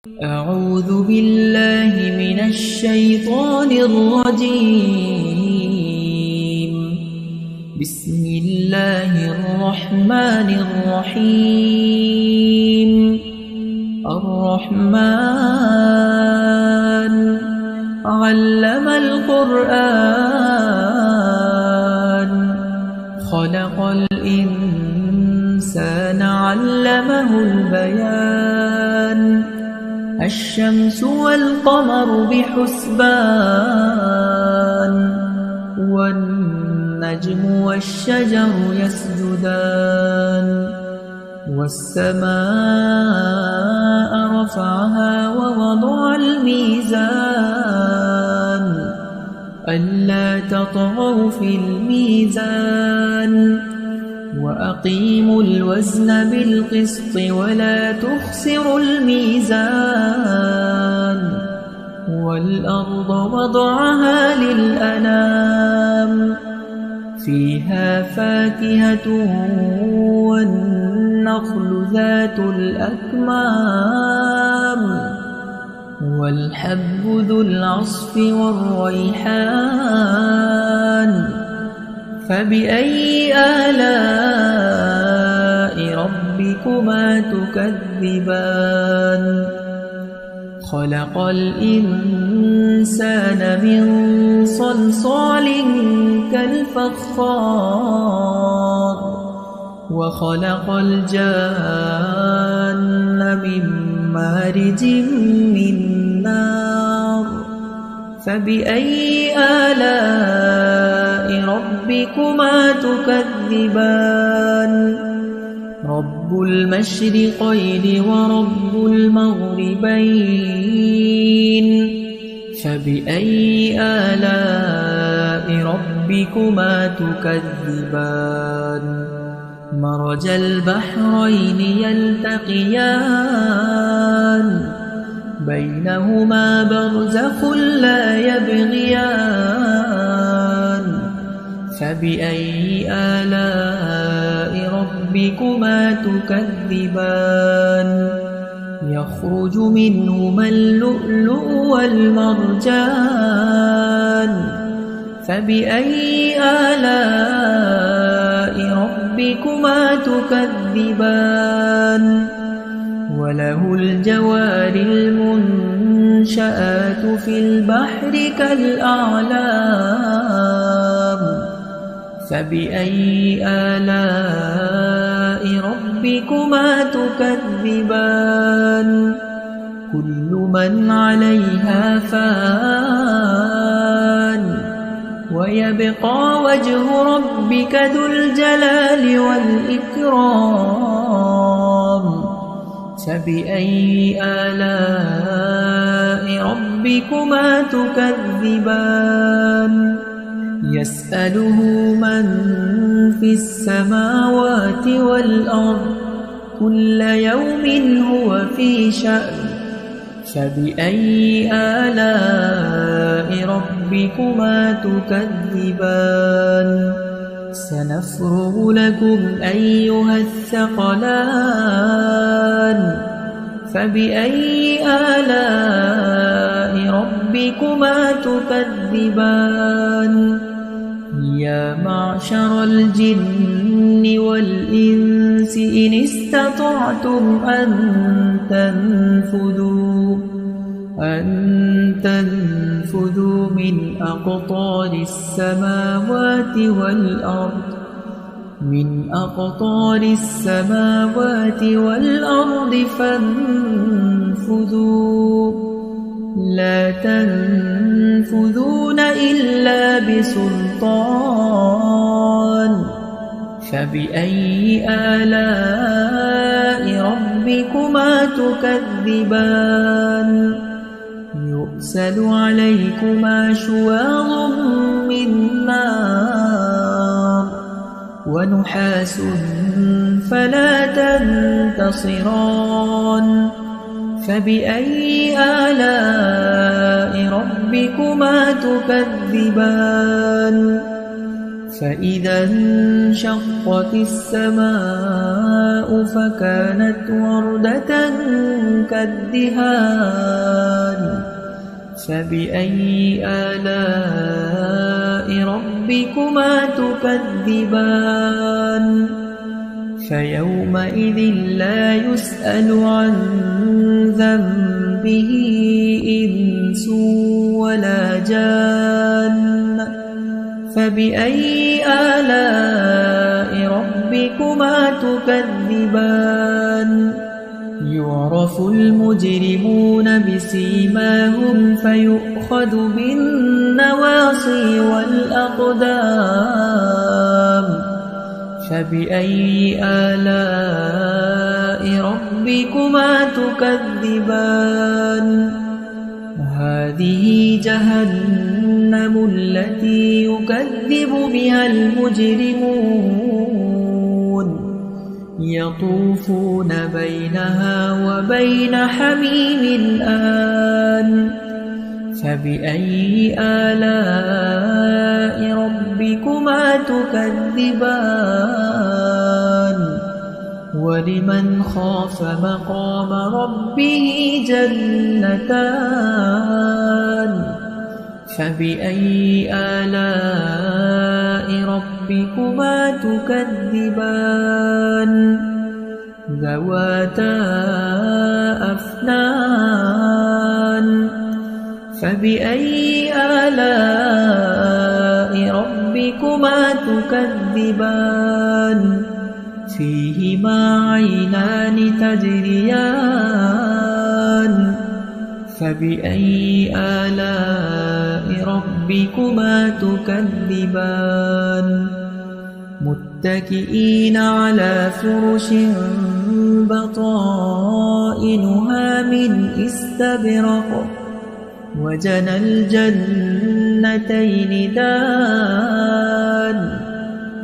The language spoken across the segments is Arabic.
أعوذ بالله من الشيطان الرجيم. بسم الله الرحمن الرحيم. الرحمن علم القرآن خلق الإنسان علمه البيان الشمس والقمر بحسبان والنجم والشجر يسجدان والسماء رفعها ووضع الميزان ألا تطغوا في الميزان وأقيموا الوزن بالقسط ولا تخسروا الميزان والأرض وضعها للأنام فيها فاكهة والنخل ذات الأكمام والحب ذو العصف والريحان فبأي آلاء ربكما تكذبان خلق الإنسان من صلصال كالفخار وخلق الجان من مارج من نار فبأي آلاء ربكما تكذبان رب المشرقين ورب المغربين فبأي آلاء ربكما تكذبان مرج البحرين يلتقيان بينهما برزخ لا يبغيان فبأي آلاء ربكما تكذبان يخرج منهما اللؤلؤ والمرجان فبأي آلاء ربكما تكذبان وله الجوار المنشآت في البحر كالأعلام فبأي آلاء ربكما تكذبان كل من عليها فان ويبقى وجه ربك ذو الجلال والإكرام فبأي آلاء ربكما تكذبان يسأله من في السماوات والأرض كل يوم هو في شأن فبأي آلاء ربكما تكذبان سنفرغ لكم أيها الثقلان فبأي آلاء ربكما تكذبان يا معشر الجن والإنس إن استطعتم أن تنفذوا من أقطار السماوات والأرض فانفذوا لا تنفذون إلا بسلطان فبأي آلاء ربكما تكذبان يرسل عليكما شواظ من نار ونحاس فلا تنتصران فبأي آلاء ربكما تكذبان فإذا انشقت السماء فكانت وردة كالدهان فبأي آلاء ربكما تكذبان فيومئذ لا يسأل عن ذنبه إنس ولا جان فبأي آلاء ربكما تكذبان يعرف المجرمون بسيماهم فيؤخذ بالنواصي والأقدام فبأي آلاء ربكما تكذبان هذه جهنم التي يكذب بها المجرمون يطوفون بينها وبين حميم آن فبأي آلاء ربكما تكذبان ولمن خاف مقام ربه جنتان فبأي آلاء ربكما تكذبان ذواتا أفنان فبأي آلاء ربكما تكذبان فيهما عينان تجريان فبأي آلاء ربكما تكذبان متكئين على فرش بطائنها من استبرق وجنى الجنتين دان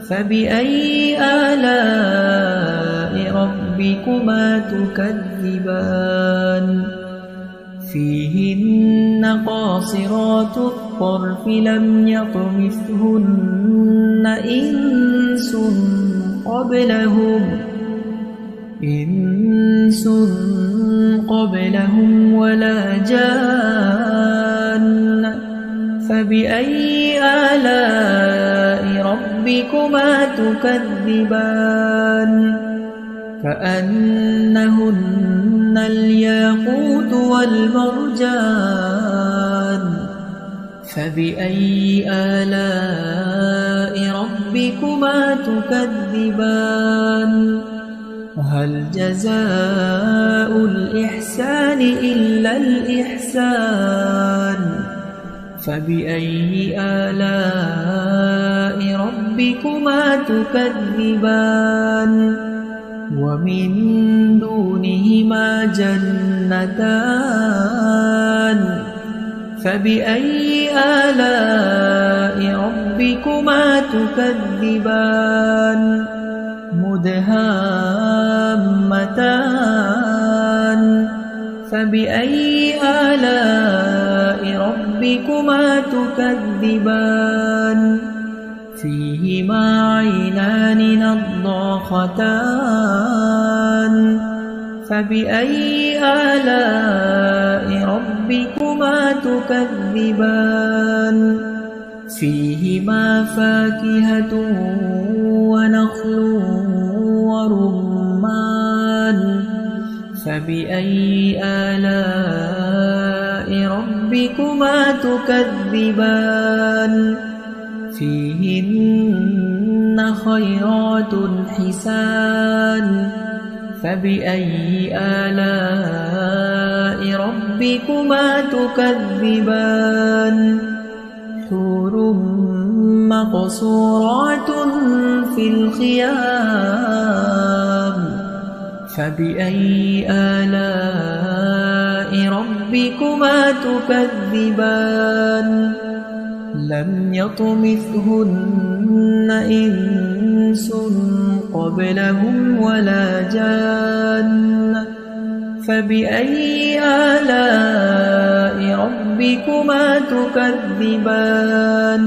فبأي آلاء ربكما تكذبان فيهن قاصرات الطرف لم يطمثهن إنس قبلهم ولا جان فبأي آلاء ربكما تكذبان كأنهن الياقوت والمرجان فبأي آلاء ربكما تكذبان هل جزاء الإحسان إلا الإحسان فبأي آلاء ربكما تكذبان ومن دونهما جنتان فبأي آلاء ربكما تكذبان مدهامتان فبأي آلاء ربكما تكذبان فيهما عينان نضاختان فبأي آلاء ربكما تكذبان فيهما فاكهة ونخل ورمان فبأي آلاء ربكما تكذبان فيهن خيرات حسان فبأي آلاء ربكما تكذبان حور مقصورات في الخيام فبأي آلاء ربكما تكذبان لم يطمثهن إنس قبلهم ولا جان فبأي آلاء ربكما تكذبان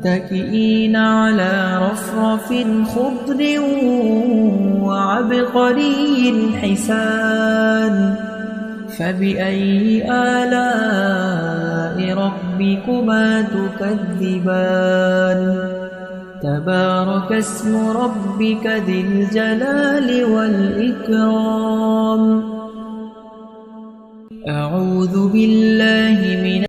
متكئين على رفرف خضر وعبقري حسان فبأي آلاء ربكما تكذبان تبارك اسم ربك ذي الجلال والإكرام أعوذ بالله من